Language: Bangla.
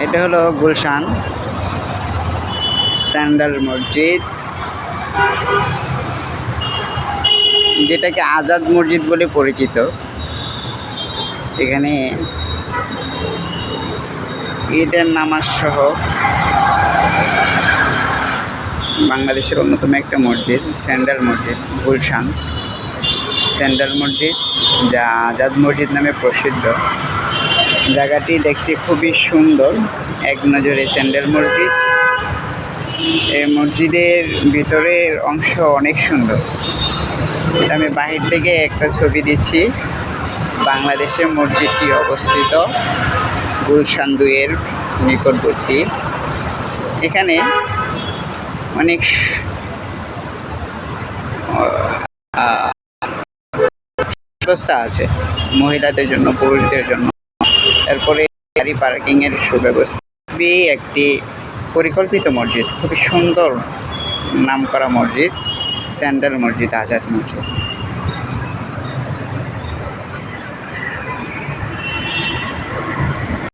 এটা হলো গুলশান স্যান্ডাল মসজিদ, যেটাকে আজাদ মসজিদ বলে পরিচিত। এখানে ঈদের নামাজ সহ বাংলাদেশের অন্যতম একটা মসজিদ স্যান্ডাল মসজিদ, গুলশান স্যান্ডাল মসজিদ, যা আজাদ মসজিদ নামে প্রসিদ্ধ। জায়গাটি দেখতে খুবই সুন্দর, এক নজরে স্যান্ডাল মসজিদ। এই মসজিদের ভিতরের অংশ অনেক সুন্দর। আমি বাহির থেকে একটা ছবি দিচ্ছি। বাংলাদেশে মসজিদটি অবস্থিত গুলশান 2-এর নিকটবর্তী। এখানে অনেক ব্যবস্থা আছে মহিলাদের জন্য, পুরুষদের জন্য। এরপরে গাড়ি পার্কিংয়ের সুব্যবস্থা। খুবই একটি পরিকল্পিত মসজিদ, খুবই সুন্দর নামকরা মসজিদ স্যান্ডাল মসজিদ, আজাদ মসজিদ।